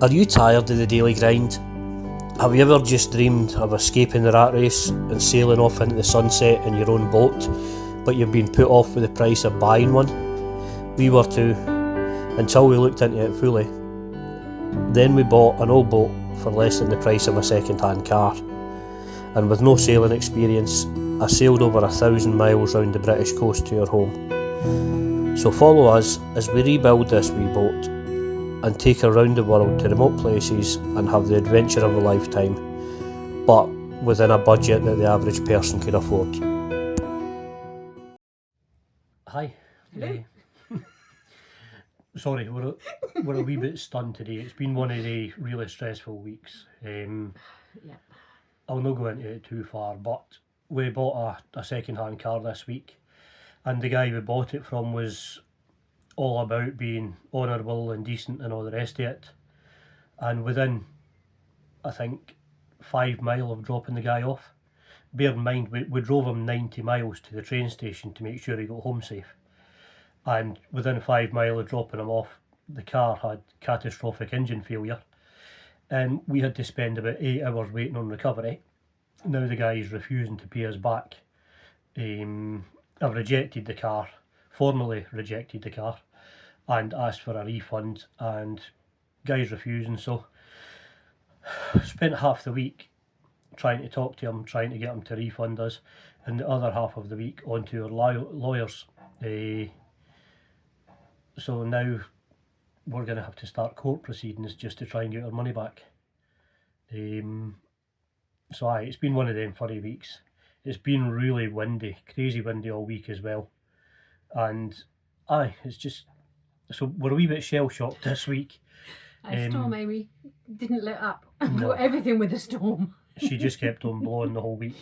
Are you tired of the daily grind? Have you ever just dreamed of escaping the rat race and sailing off into the sunset in your own boat, but you've been put off with the price of buying one? We were too, until we looked into it fully. Then we bought an old boat for less than the price of a second-hand car, and with no sailing experience, I sailed over 1,000 miles round the British coast to our home. So follow us as we rebuild this wee boat and take her round the world to remote places and have the adventure of a lifetime, but within a budget that the average person could afford. Hi. Hello. Sorry, we're a wee bit stunned today. It's been one of the really stressful weeks. Yep. I'll not go into it too far, but we bought a second-hand car this week, and the guy we bought it from was all about being honourable and decent and all the rest of it. And within, I think, 5 mile of dropping the guy off, bear in mind we drove him 90 miles to the train station to make sure he got home safe. And within 5 mile of dropping him off, the car had catastrophic engine failure, and we had to spend about 8 hours waiting on recovery. Now the guy is refusing to pay us back. I've rejected the car, formally rejected the car, and asked for a refund, and guy's refusing. So spent half the week trying to talk to him, trying to get him to refund us, and the other half of the week onto our lawyers. So now we're going to have to start court proceedings just to try and get our money back. So it's been one of them funny weeks. It's been really windy, crazy windy all week as well. And it's just, so we're a wee bit shell-shocked this week. Storm Amy didn't let up. No. Got everything with the storm. She just kept on blowing the whole week.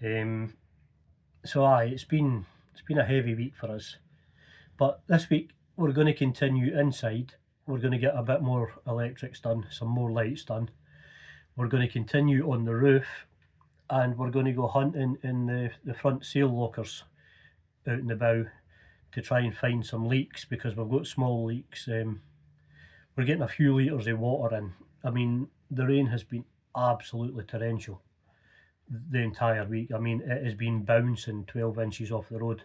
So it's been a heavy week for us. But this week we're going to continue inside. We're going to get a bit more electrics done, some more lights done. We're going to continue on the roof, and we're going to go hunting in the front sail lockers out in the bow to try and find some leaks, because we've got small leaks. We're getting a few litres of water in. I mean, the rain has been absolutely torrential the entire week. I mean, it has been bouncing 12 inches off the road.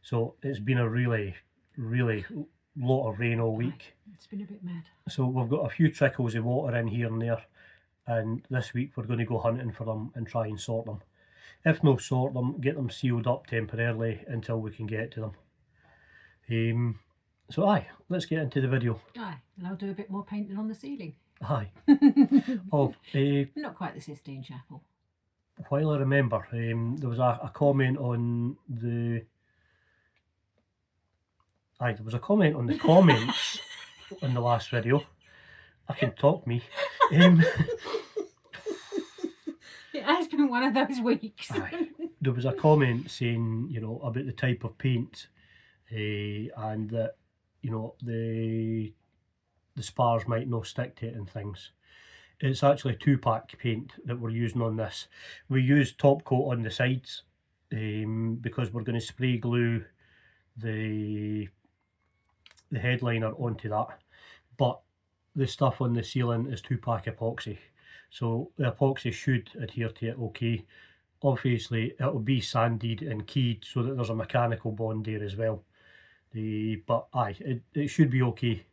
So it's been a really, really lot of rain all week. It's been a bit mad. So we've got a few trickles of water in here and there, and this week we're going to go hunting for them and try and sort them. If no sort them, get them sealed up temporarily until we can get to them. So let's get into the video. And I'll do a bit more painting on the ceiling. Not quite the Sistine Chapel. While I remember, there was a comment on the... there was a comment on the comments on the last video. I can talk me. It has been one of those weeks. There was a comment saying, about the type of paint, and that, the spars might not stick to it and things. It's actually 2-pack paint that we're using on this. We use top coat on the sides, because we're going to spray glue the headliner onto that, but the stuff on the ceiling is 2-pack epoxy, so the epoxy should adhere to it okay. Obviously it'll be sanded and keyed so that there's a mechanical bond there as well, but it should be okay.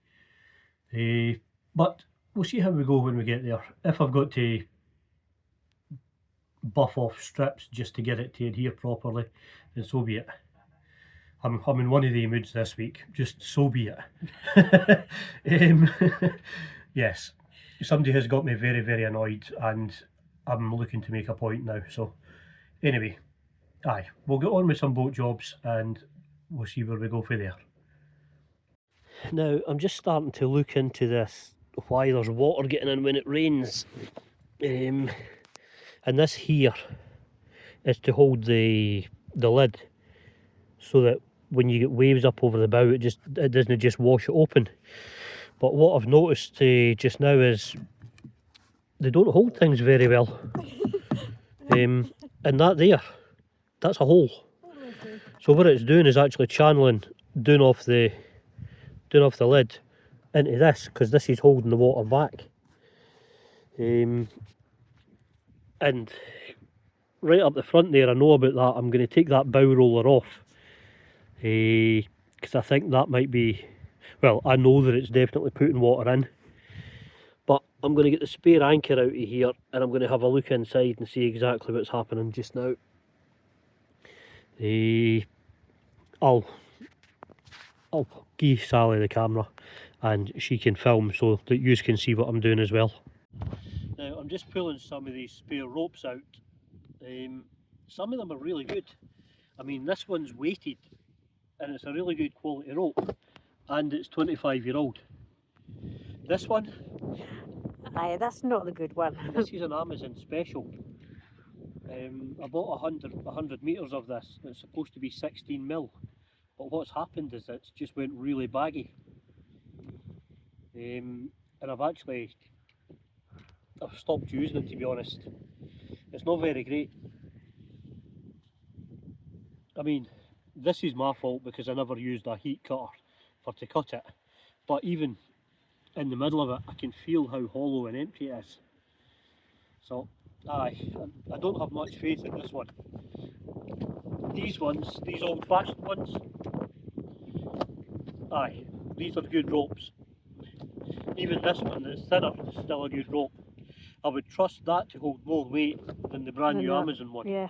But we'll see how we go when we get there. If I've got to buff off strips just to get it to adhere properly, then so be it. I'm in one of the moods this week, just so be it. Yes, somebody has got me very, very annoyed, and I'm looking to make a point now. So anyway, we'll get on with some boat jobs and we'll see where we go from there. Now, I'm just starting to look into this, why there's water getting in when it rains. And this here is to hold the lid, so that when you get waves up over the bow, it doesn't just wash it open. But what I've noticed just now is they don't hold things very well. And that's a hole. So what it's doing is actually channeling down off the lid into this, because this is holding the water back. And right up the front there, I know about that. I'm going to take that bow roller off, because I think that might be, well, I know that it's definitely putting water in. But I'm going to get the spare anchor out of here and I'm going to have a look inside and see exactly what's happening just now. I'll give Sally the camera and she can film so that you can see what I'm doing as well. Now I'm just pulling some of these spare ropes out. Some of them are really good. I mean, this one's weighted and it's a really good quality rope, and it's 25-year-old. This one, Aye, that's not the good one. this is an Amazon special. I bought 100 metres of this. It's supposed to be 16 mil, but what's happened is it's just went really baggy. And I've stopped using it, to be honest. It's not very great. I mean, this is my fault because I never used a heat cutter to cut it, but even in the middle of it I can feel how hollow and empty it is. So aye, I don't have much faith in this one. These ones, these old fashioned ones, aye, these are good ropes. Even this one that's thinner is still a good rope. I would trust that to hold more weight than the brand new Amazon one. Yeah.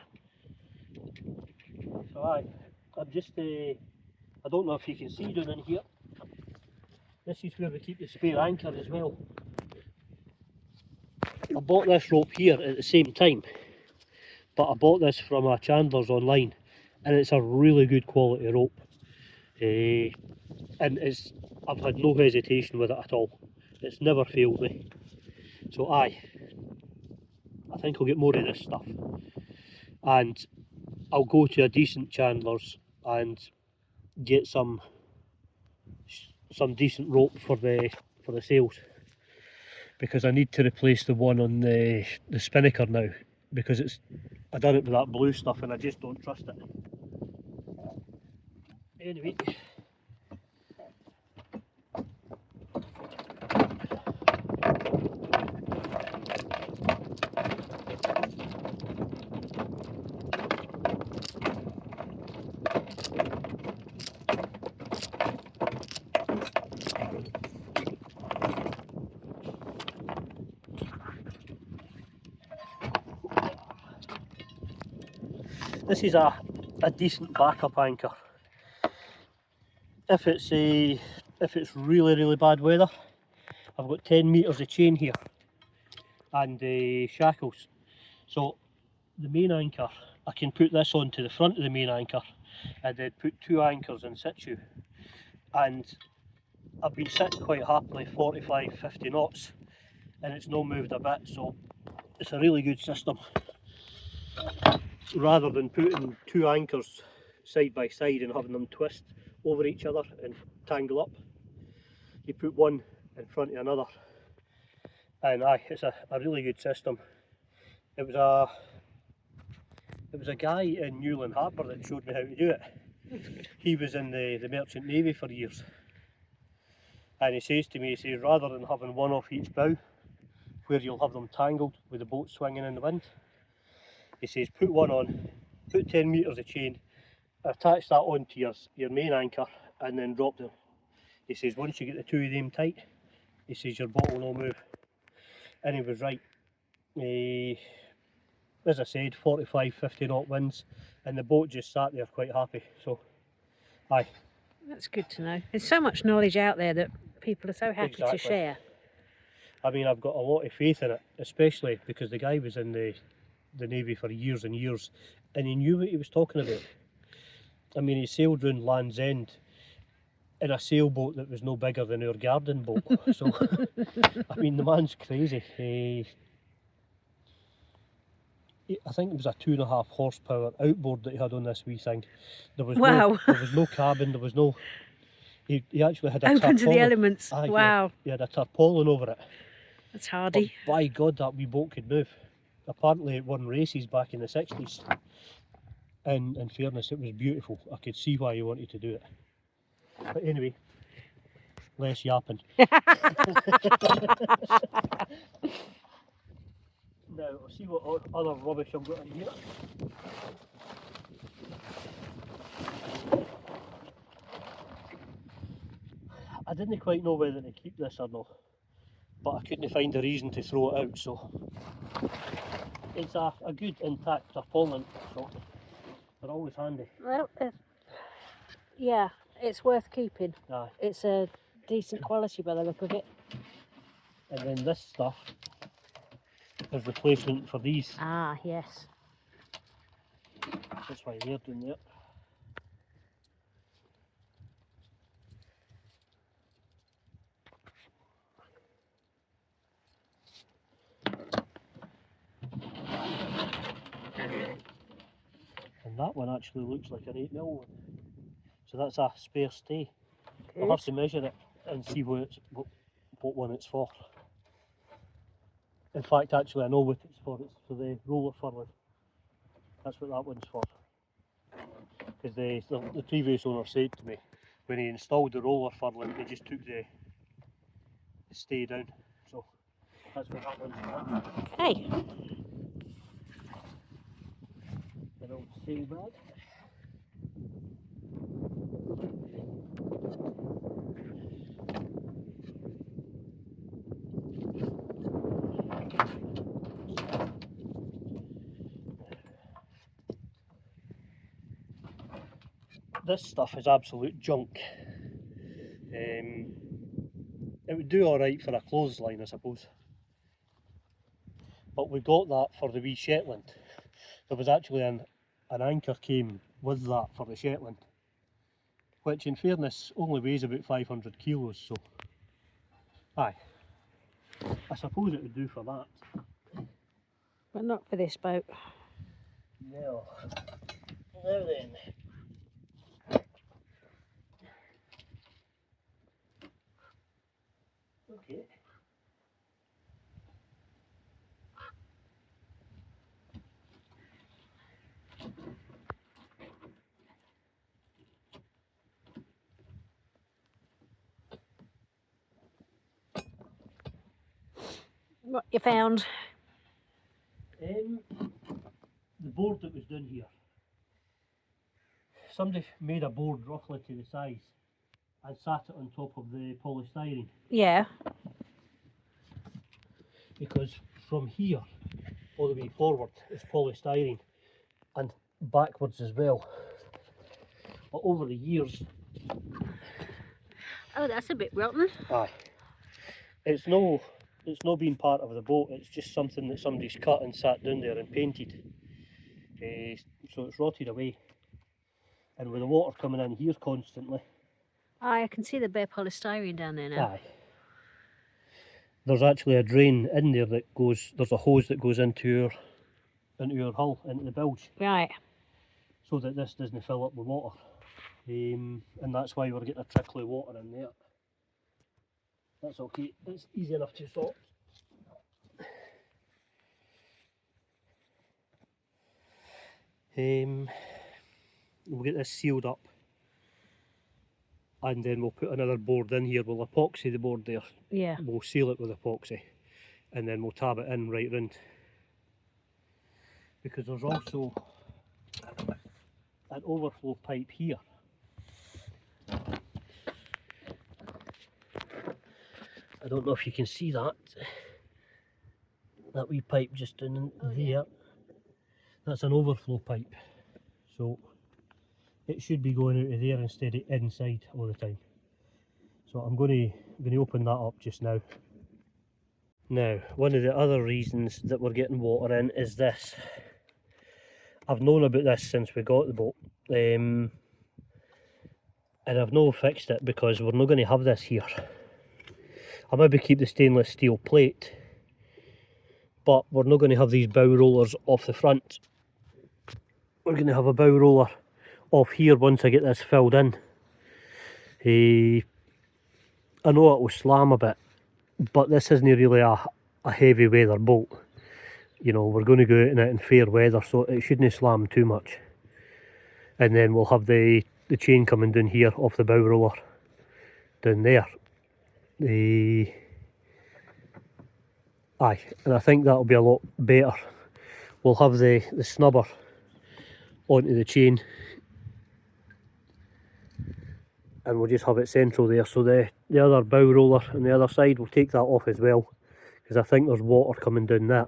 So aye, I'm just, I don't know if you can see down in here. This is where we keep the spare anchor as well. I bought this rope here at the same time, but I bought this from a Chandler's online, and it's a really good quality rope. And I've had no hesitation with it at all. It's never failed me. So aye, I think I'll get more of this stuff, and I'll go to a decent Chandler's and get some decent rope for the sails, because I need to replace the one on the spinnaker now, because I done it with that blue stuff and I just don't trust it. Anyway, this is a decent backup anchor. If it's really bad weather, I've got 10 metres of chain here and shackles. So the main anchor, I can put this onto the front of the main anchor and then put 2 anchors in situ. And I've been sitting quite happily 45-50 knots and it's not moved a bit, so it's a really good system. Rather than putting 2 anchors side by side and having them twist over each other and tangle up, you put one in front of another, and aye, it's a really good system. It was a guy in Newland Harbour that showed me how to do it. He was in the Merchant Navy for years, and he says to me, he says, rather than having one off each bow where you'll have them tangled with the boat swinging in the wind, he says put one on, put 10 metres of chain, attach that onto your main anchor and then drop them. He says once you get the 2 of them tight, he says your boat will not move. And he was right. As I said, 45-50 knot winds and the boat just sat there quite happy. So aye. That's good to know. There's so much knowledge out there that people are so happy to share. I mean, I've got a lot of faith in it, especially because the guy was in the Navy for years and years and he knew what he was talking about. I mean, he sailed round Land's End in a sailboat that was no bigger than our garden boat. So, I mean, the man's crazy. I think it was a 2.5 horsepower outboard that he had on this wee thing. There was wow. There was no cabin. There was no. He actually had a open tarpaulin. To the elements. Wow. He had a tarpaulin over it. That's hardy. But by God, that wee boat could move. Apparently, it won races back in the 60s. And in fairness, it was beautiful. I could see why he wanted to do it. But anyway, Less yapping. Now, I'll see what other rubbish I've got in here. I didn't quite know whether to keep this or not, but I couldn't find a reason to throw it out, so it's a good intact tarpaulin, so they're always handy. Well, yeah, it's worth keeping. Aye. It's a decent quality by the look of it. And then this stuff is replacement for these. Ah, yes. That's why they're doing it. And that one actually looks like an 8mm one. So that's a spare stay. I'll have to measure it and see what one it's for. In fact, actually I know what it's for. It's for the roller furling. That's what that one's for. Because the previous owner said to me, when he installed the roller furling, he just took the stay down. So that's what that one's for. Okay. An old sail bag. This stuff is absolute junk. It would do alright for a clothesline, I suppose. But we got that for the wee Shetland. There was actually an anchor came with that for the Shetland, which in fairness only weighs about 500 kilos, so aye, I suppose it would do for that. But not for this boat. No. Now then. Okay. What you found? The board that was done here. Somebody made a board roughly to the size and sat it on top of the polystyrene. Yeah. Because from here all the way forward is polystyrene and backwards as well. But over the years, Oh, that's a bit rotten. aye, it's no been part of the boat. It's just something that somebody's cut and sat down there and painted. So it's rotted away. And with the water coming in here constantly. I can see the bare polystyrene down there now. Aye. There's actually a drain in there that goes. There's a hose that goes into our hull, into the bilge, Right. so that this doesn't fill up with water. And that's why we're getting a trickle of water in there. That's okay. It's easy enough to sort. We'll get this sealed up, and then we'll put another board in here. We'll epoxy the board there. Yeah. We'll seal it with epoxy, and then we'll tab it in right round. Because there's also an overflow pipe here. I don't know if you can see that. That wee pipe just in there. Yeah. That's an overflow pipe. So it should be going out of there instead of inside all the time. So I'm going to open that up just now. Now, one of the other reasons that we're getting water in is this. I've known about this since we got the boat, and I've not fixed it because we're not going to have this here. I'll maybe keep the stainless steel plate, but we're not going to have these bow rollers off the front. We're going to have a bow roller off here once I get this filled in. I know it will slam a bit, but this isn't really a heavy weather boat. You know, we're going to go out in it in fair weather, so it shouldn't slam too much. And then we'll have the chain coming down here off the bow roller down there. Aye, and I think that'll be a lot better. We'll have the snubber onto the chain, and we'll just have it central there, so the other bow roller on the other side, we'll take that off as well, because I think there's water coming down that.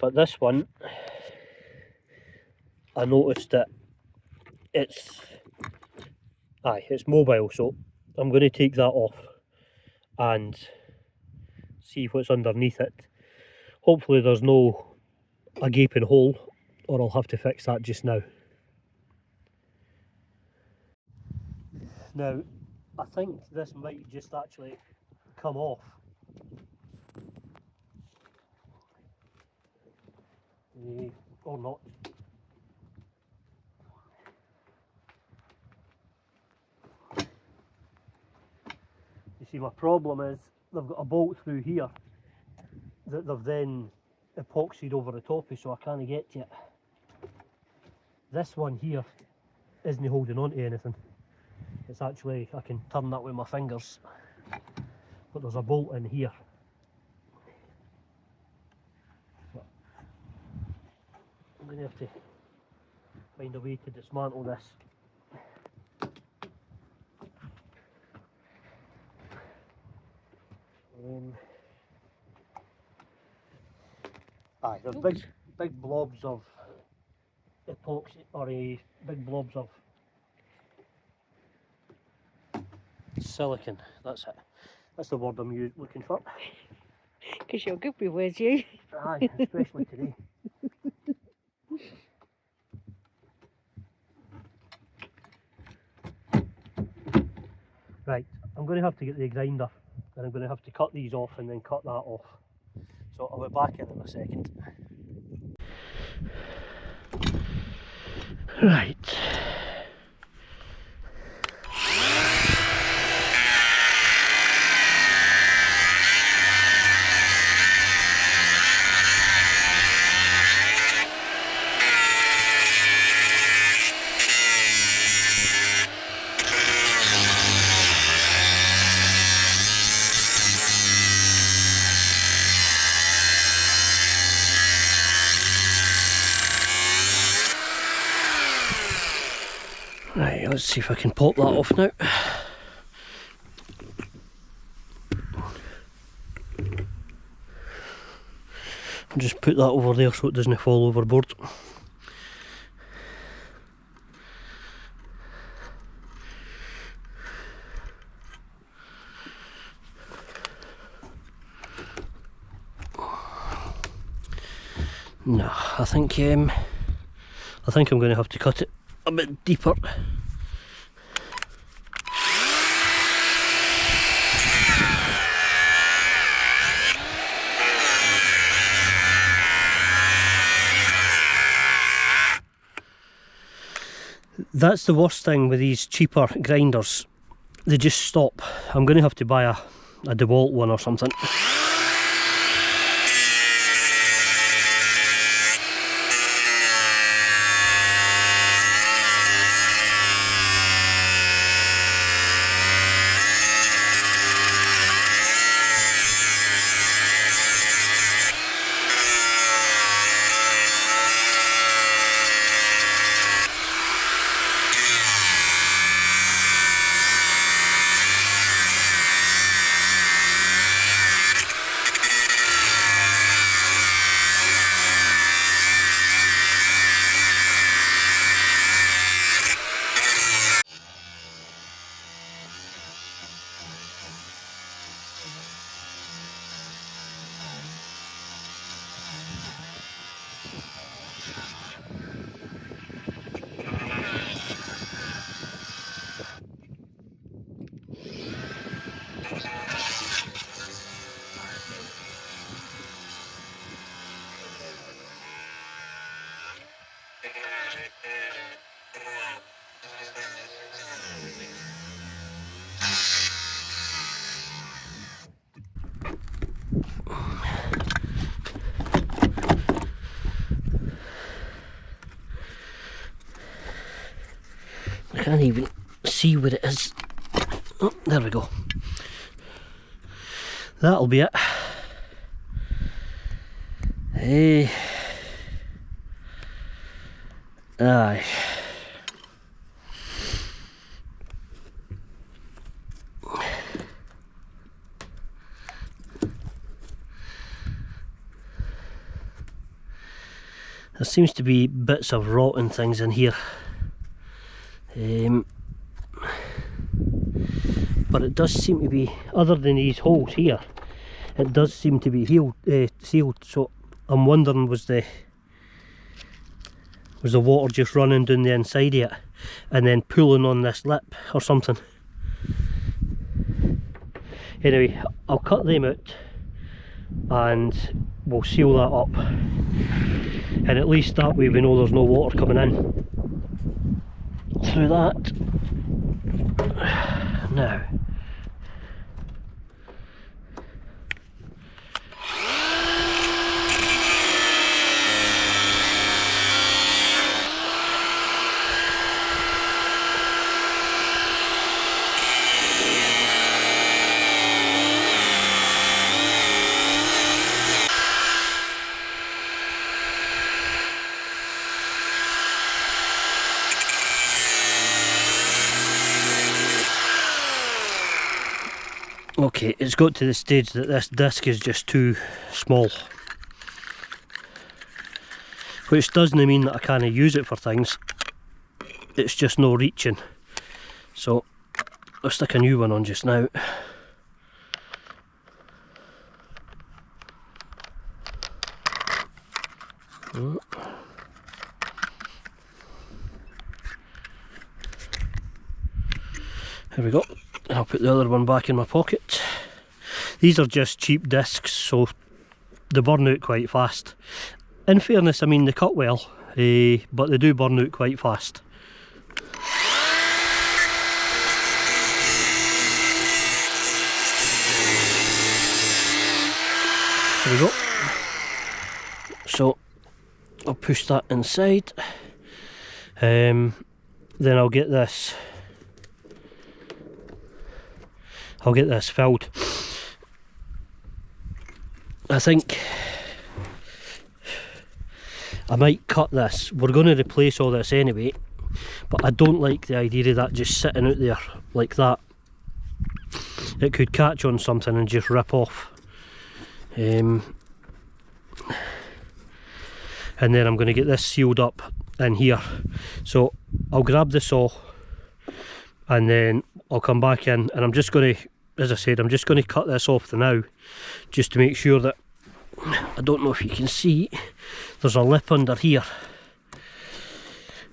But this one, I noticed that it's mobile, so I'm going to take that off and see what's underneath it. Hopefully there's a gaping hole, or I'll have to fix that just now. Now, I think this might just actually come off. Or not. You see, my problem is they've got a bolt through here that they've then epoxied over the top of, so I can't get to it. This one here isn't holding on to anything. It's actually, I can turn that with my fingers, but there's a bolt in here. But I'm going to have to find a way to dismantle this. Aye, there's big blobs of epoxy, or big blobs of silicon. That's it. That's the word I'm looking for. Because you're good with words, you. Aye, especially today. Right, I'm going to have to get the grinder, and I'm going to have to cut these off and then cut that off. So I'll be back in a second. Right. Right, let's see if I can pop that off now. Just put that over there so it doesn't fall overboard. No, I think I'm going to have to cut it a bit deeper. That's the worst thing with these cheaper grinders. They just stop. I'm going to have to buy a DeWalt one or something. I can't even see where it is. Oh, there we go. that'll be it. Hey. Aye. There seems to be bits of rotten things in here, but it does seem to be, other than these holes here, it does seem to be sealed. So I'm wondering, was the water just running down the inside of it and then pulling on this lip or something? Anyway, I'll cut them out and we'll seal that up, and at least that way we know there's no water coming in through that. Now, okay, it's got to the stage that this disc is just too small, which doesn't mean that I can't use it for things, it's just no reaching. So I'll stick a new one on just now. Here we go. I'll put the other one back in my pocket. These are just cheap discs, so they burn out quite fast. In fairness, I mean, they cut well, but they do burn out quite fast. There we go. So I'll push that inside. Then I'll get this filled. I think I might cut this. We're going to replace all this anyway, but I don't like the idea of that just sitting out there like that. It could catch on something and just rip off. And then I'm going to get this sealed up in here. So I'll grab the saw and then I'll come back in, and I'm just going to, as I said, I'm just going to cut this off for now, just to make sure that, I don't know if you can see, there's a lip under here.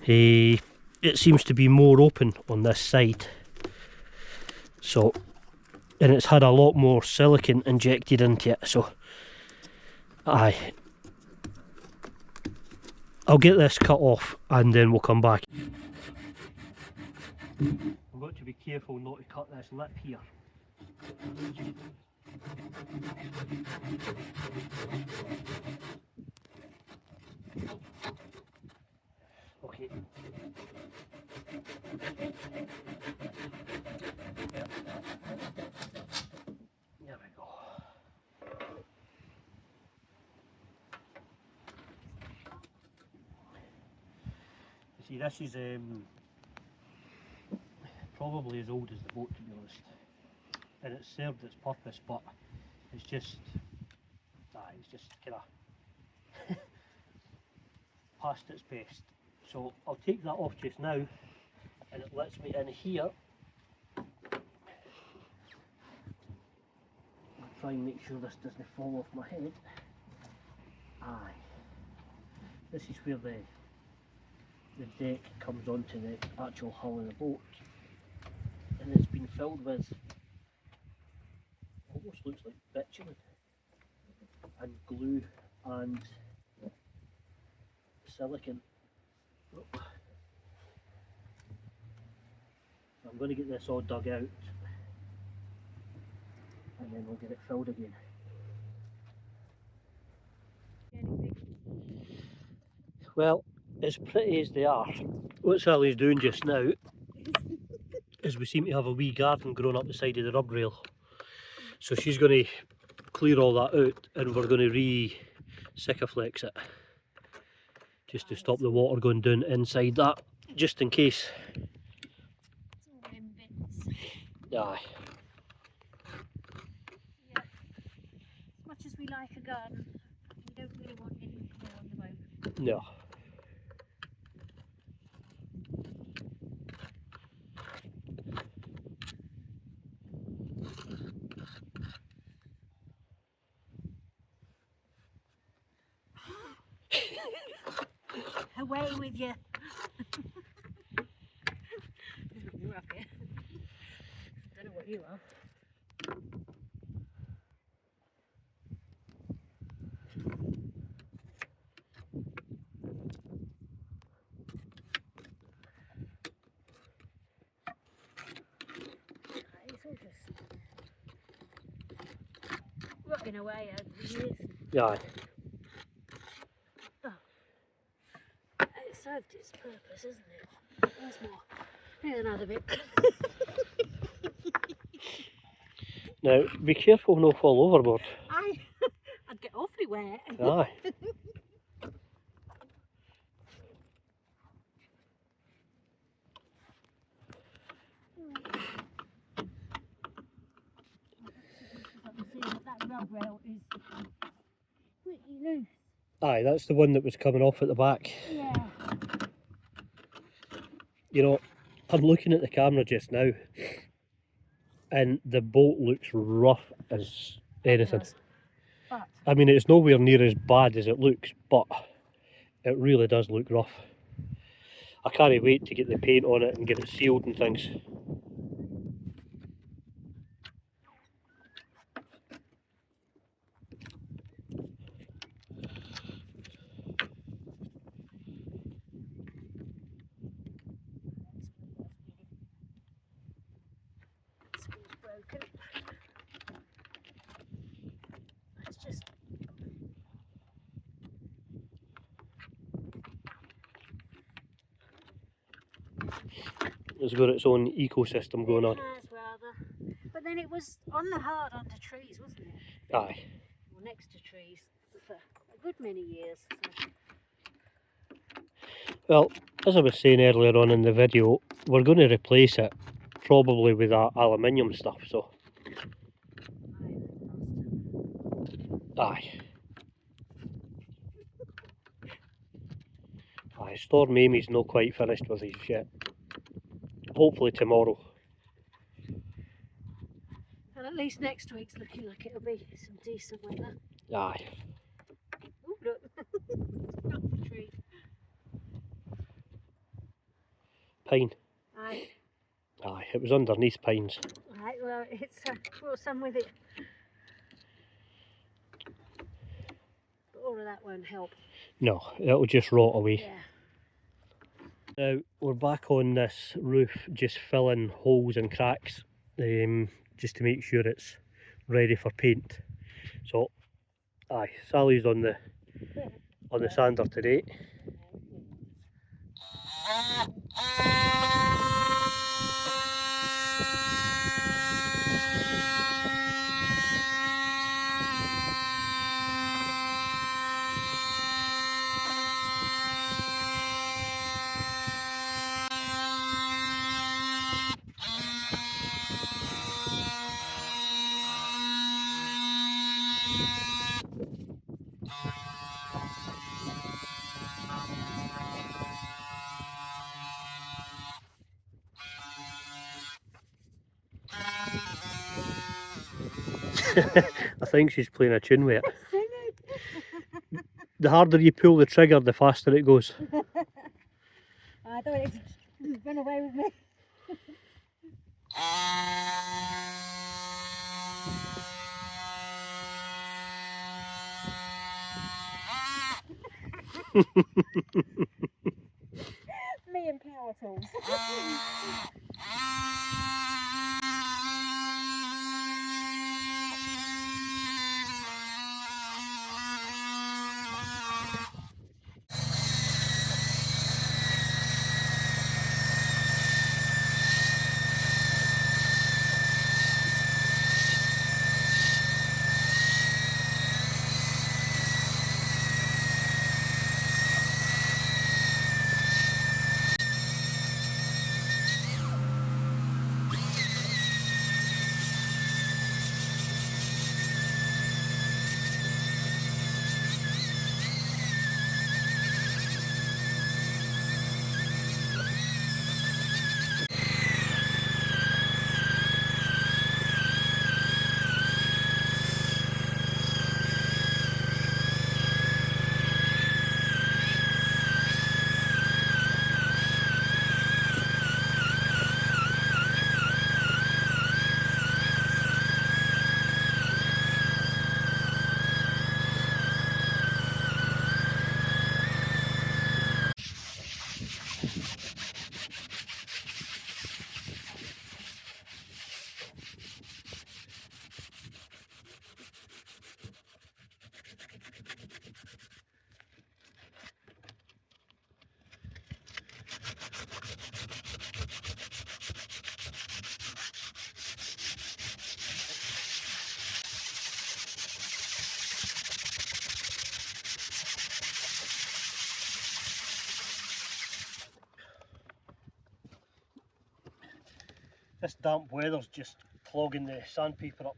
It seems to be more open on this side. So, and it's had a lot more silicone injected into it, so I'll get this cut off and then we'll come back. I've got to be careful not to cut this lip here. Okay. There we go. You see, this is probably as old as the boat, to be honest, and it's served its purpose, but it's just kind of past its best. So I'll take that off just now, and it lets me in here. I'll try and make sure this doesn't fall off my head. Aye, this is where the deck comes onto the actual hull of the boat, and it's been filled with, almost looks like bitumen and glue and silicone. I'm going to get this all dug out and then we'll get it filled again. Well, as pretty as they are, what Sally's doing just now is we seem to have a wee garden growing up the side of the rub rail. So she's going to clear all that out, and we're going to re-sikaflex it just to stop the water going down inside that, just in case. It's all in bits. Aye. Yeah. As much as we like a garden, we don't really want any more on the moment. No. Away with you. You're up here. Don't know what you are. It's all just rotting away over the years. Aye. It served its purpose, isn't it? There's more. Here's another bit. Now, be careful no fall overboard. I'd get awfully wet. Aye. That rub rail is pretty loose. Aye, that's the one that was coming off at the back. Yeah. You know, I'm looking at the camera just now, and the boat looks rough as anything. But I mean, it's nowhere near as bad as it looks, but it really does look rough. I can't wait to get the paint on it and get it sealed and things. screw's broken. Let's just It's got its own ecosystem going on. It has rather. But then it was on the hard under trees, wasn't it? Aye. Or next to trees for a good many years. So. Well, as I was saying earlier on in the video, we're going to replace it probably with that aluminium stuff, so. Aye. Aye, Storm Amy's not quite finished with these yet. Hopefully tomorrow. And at least next week's looking like it'll be some decent weather. Aye. Oh look, not the tree. Pine. Aye. Aye, it was underneath pines. Right, well it's brought some with it. But all of that won't help. No, it'll just rot away. Yeah. Now, we're back on this roof, just filling holes and cracks, just to make sure it's ready for paint. So, aye, Sally's on the sander today. I think she's playing a tune with it. Singing. The harder you pull the trigger, the faster it goes. I thought it run away with me. Me and power tools. This damp weather's just clogging the sandpaper up.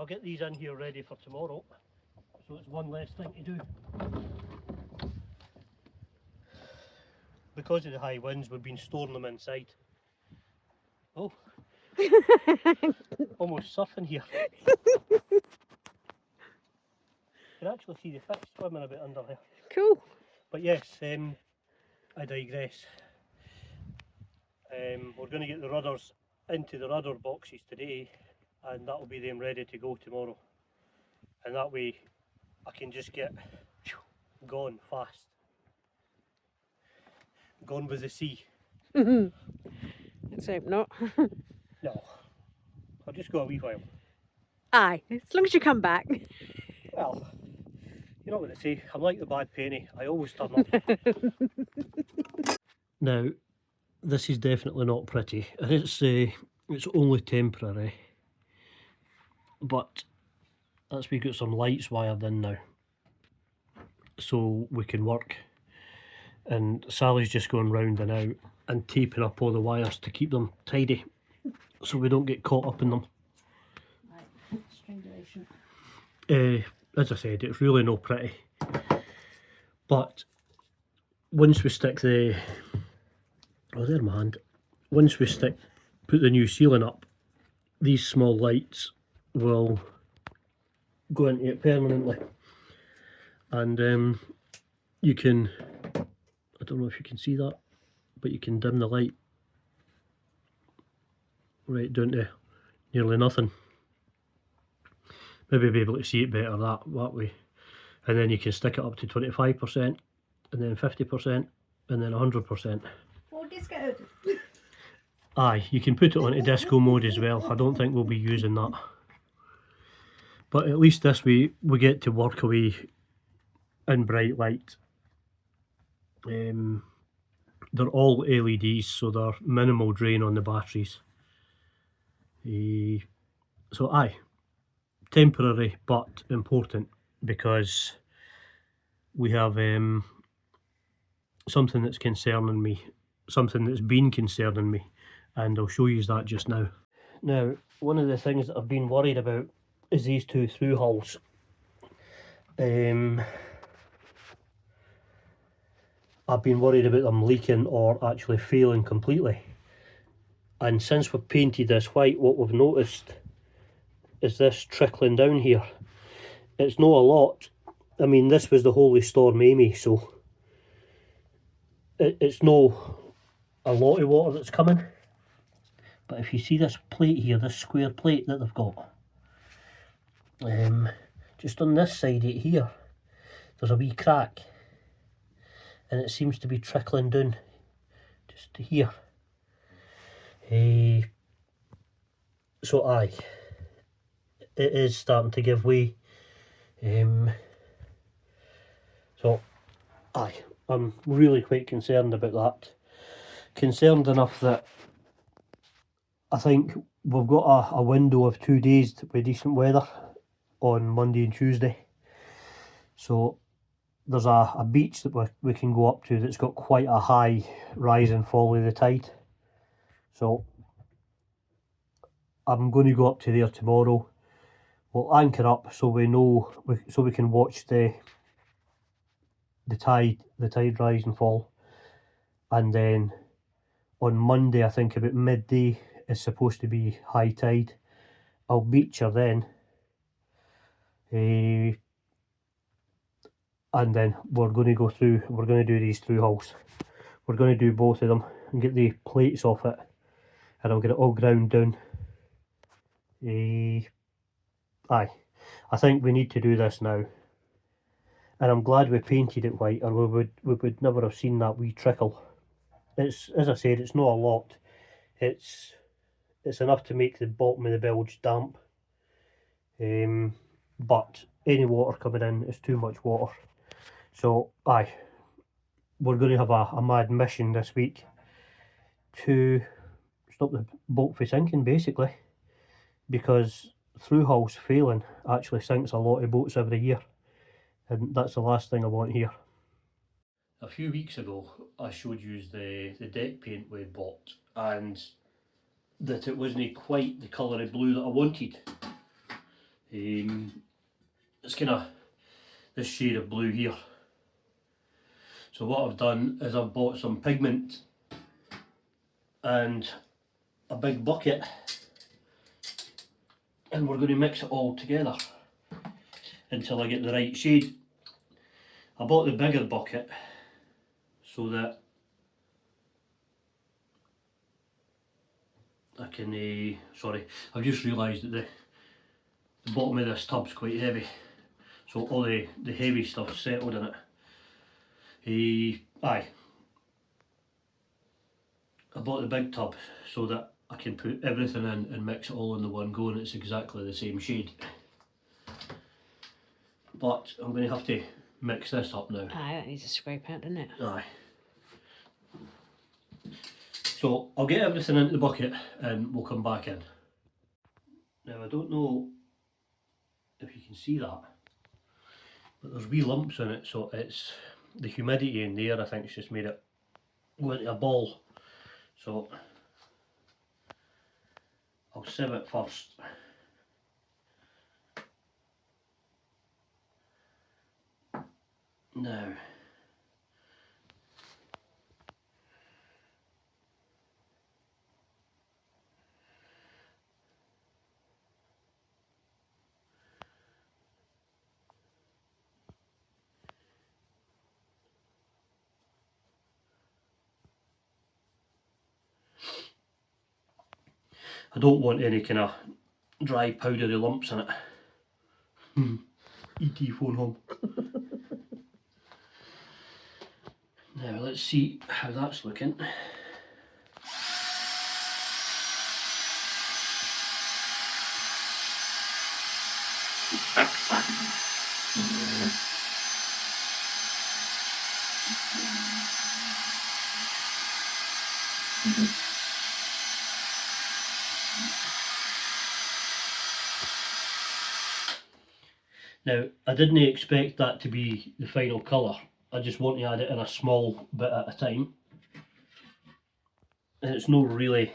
I'll get these in here ready for tomorrow, so it's one less thing to do. Because of the high winds, we've been storing them inside. Oh, almost surfing here. You can actually see the fish swimming a bit under there. Cool. But yes, I digress. We're going to get the rudders into the rudder boxes today, and that'll be them ready to go tomorrow. And that way I can just get gone fast. Gone with the sea. Let's hope not. No, I'll just go a wee while. Aye, as long as you come back. Well, you know what they say, I'm like the bad penny, I always turn up. Now, this is definitely not pretty, and it's only temporary, but as we got some lights wired in now, so we can work, and Sally's just going round and out and taping up all the wires to keep them tidy, so we don't get caught up in them. Right, strangulation. As I said, it's really no pretty, but once we stick the, oh there's my hand, once we put the new ceiling up, these small lights will go into it permanently, and you can, I don't know if you can see that, but you can dim the light right down to nearly nothing. Maybe be able to see it better that way, and then you can stick it up to 25%, and then 50%, and then 100%. Oh, disco. Aye, you can put it onto disco mode as well. I don't think we'll be using that, but at least this way we get to work away in bright light. They're all LEDs, so they're minimal drain on the batteries. So aye, temporary but important, because we have something that's concerning me, something that's been concerning me, and I'll show you that just now. Now, one of the things that I've been worried about is these two through hulls. I've been worried about them leaking or actually failing completely, and since we've painted this white, what we've noticed is this trickling down here. It's not a lot. I mean, this was the Holy Storm Amy, so it's no a lot of water that's coming. But if you see this plate here, this square plate that they've got, just on this side right here, there's a wee crack, and it seems to be trickling down just to here. So aye, it is starting to give way. So aye, I'm really quite concerned about that. Concerned enough that I think we've got a window of 2 days with decent weather on Monday and Tuesday. So there's a beach that we can go up to that's got quite a high rise and fall of the tide. So I'm going to go up to there tomorrow. We'll anchor up so we know, so we can watch the tide rise and fall. And then on Monday, I think about midday, is supposed to be high tide, I'll beach her then. And then we're going to do these through hulls. We're going to do both of them and get the plates off it, and I'll get it all ground down. Aye, I think we need to do this now, and I'm glad we painted it white, or we would never have seen that wee trickle. It's, as I said, it's not a lot. It's enough to make the bottom of the bilge damp, but any water coming in is too much water. So aye, we're going to have a mad mission this week to stop the boat from sinking, basically, because through hulls failing actually sinks a lot of boats every year, and that's the last thing I want here. A few weeks ago I showed you the deck paint we bought, and that it wasn't quite the colour of blue that I wanted. It's kind of this shade of blue here. So what I've done is I've bought some pigment and a big bucket, and we're going to mix it all together until I get the right shade. I bought the bigger bucket so that I can, sorry, I've just realised that the bottom of this tub's quite heavy, so all the heavy stuff's settled in it. Aye, I bought the big tub so that I can put everything in and mix it all in the one go, and it's exactly the same shade. But I'm going to have to mix this up now. Aye, that needs a scrape out, doesn't it? Aye. So I'll get everything into the bucket and we'll come back in. Now I don't know if you can see that, but there's wee lumps in it, so it's the humidity in there, I think, it's just made it go into a ball. So I'll sieve it first. Now, I don't want any kind of dry powdery lumps in it. ET phone home. Now let's see how that's looking. Now, I didn't expect that to be the final colour. I just want to add it in a small bit at a time. And it's not really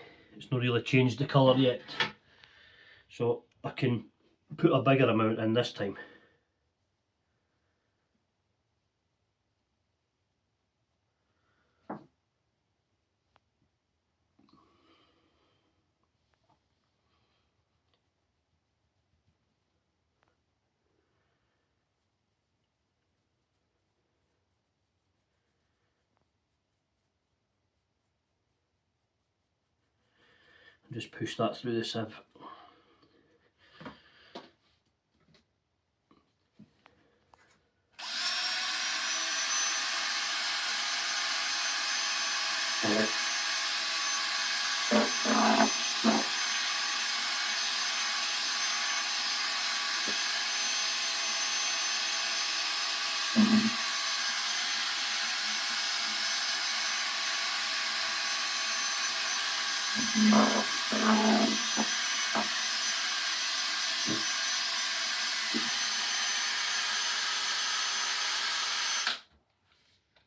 changed the colour yet. So I can put a bigger amount in this time. Just push that through the sieve.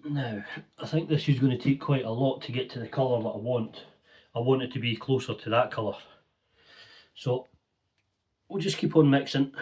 Now, I think this is going to take quite a lot to get to the colour that I want. I want it to be closer to that colour. So, we'll just keep on mixing.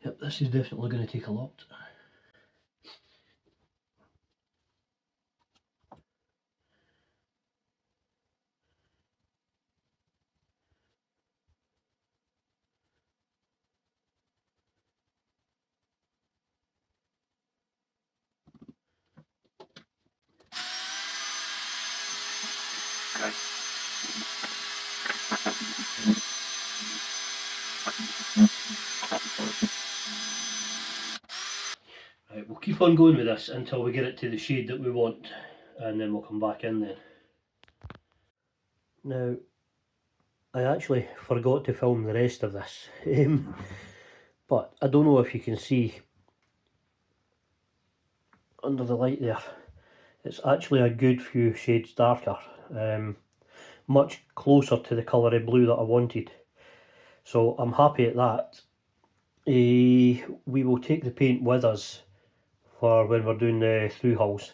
Yep, this is definitely going to take a lot. Right, we'll keep on going with this until we get it to the shade that we want, and then we'll come back in then. Now, I actually forgot to film the rest of this, but I don't know if you can see under the light there, it's actually a good few shades darker, much closer to the colour of blue that I wanted, so I'm happy at that. We will take the paint with us for when we're doing the through hulls,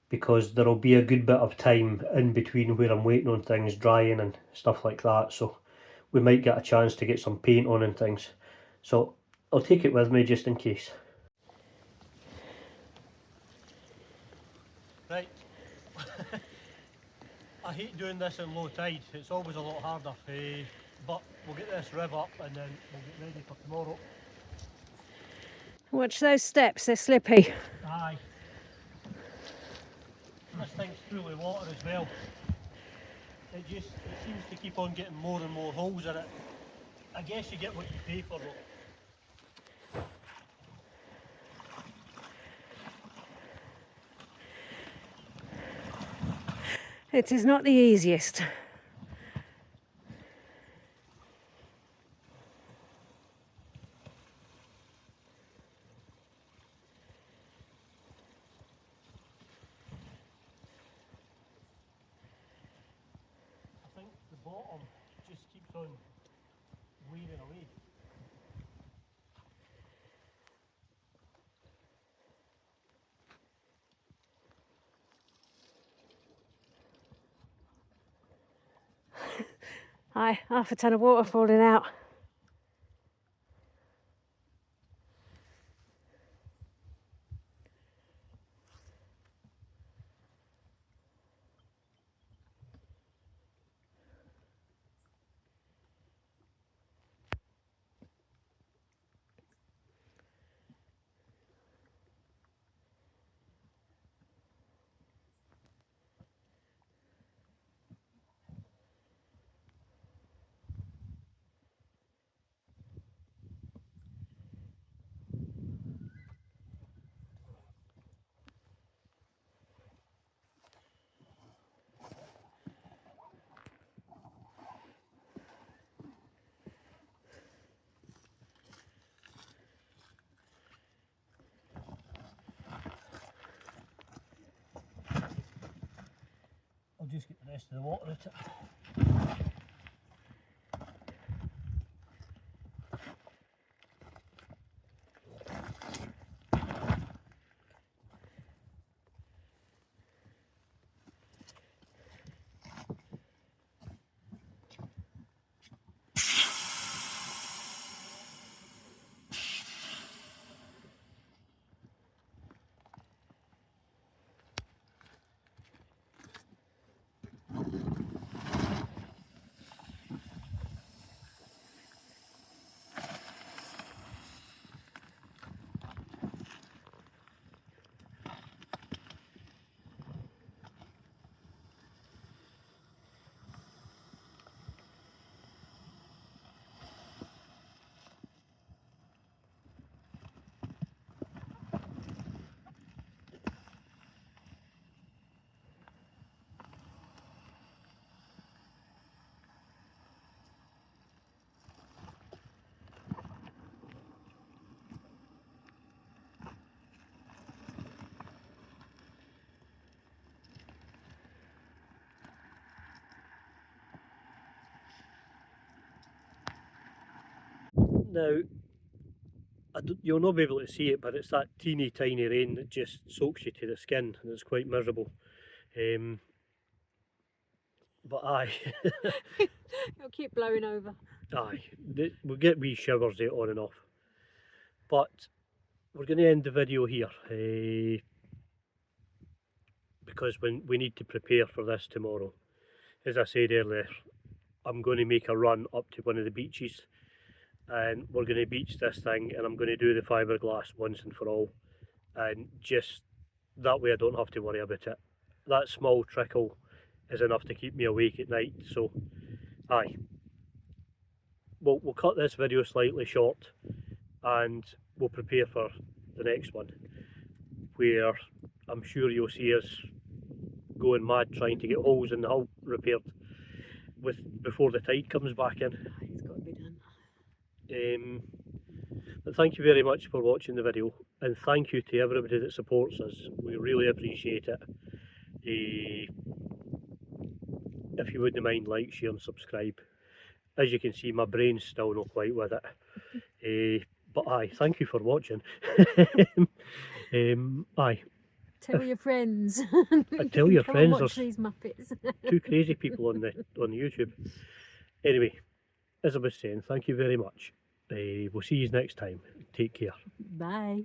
because there'll be a good bit of time in between where I'm waiting on things drying and stuff like that, so we might get a chance to get some paint on and things, so I'll take it with me just in case. Right, I hate doing this in low tide, it's always a lot harder, but we'll get this riv up and then we'll get ready for tomorrow. Watch those steps, they're slippy. Aye. This thing's full of water as well. It seems to keep on getting more and more holes in it. I guess you get what you pay for though. It is not the easiest. I think the bottom just keeps on wearing away. Aye, half a ton of water falling out. I'll just get the rest of the water out of it. Now, you'll not be able to see it, but it's that teeny tiny rain that just soaks you to the skin, and it's quite miserable. But aye, It'll keep blowing over. aye, we'll get wee showers on and off. But we're going to end the video here because we need to prepare for this tomorrow. As I said earlier, I'm going to make a run up to one of the beaches, and we're going to beach this thing, and I'm going to do the fiberglass once and for all, and just that way I don't have to worry about it. That small trickle is enough to keep me awake at night. So aye, we'll cut this video slightly short, and we'll prepare for the next one, where I'm sure you'll see us going mad trying to get holes in the hull repaired before the tide comes back in. It's got to be done. But thank you very much for watching the video, and thank you to everybody that supports us. We really appreciate it. If you wouldn't mind, like, share and subscribe. As you can see, my brain's still not quite with it. But aye, thank you for watching. Aye. Tell your friends. Tell your Come friends. and watch There's these Muppets. two crazy people on YouTube. Anyway, as I was saying, thank you very much. We'll see you next time. Take care. Bye.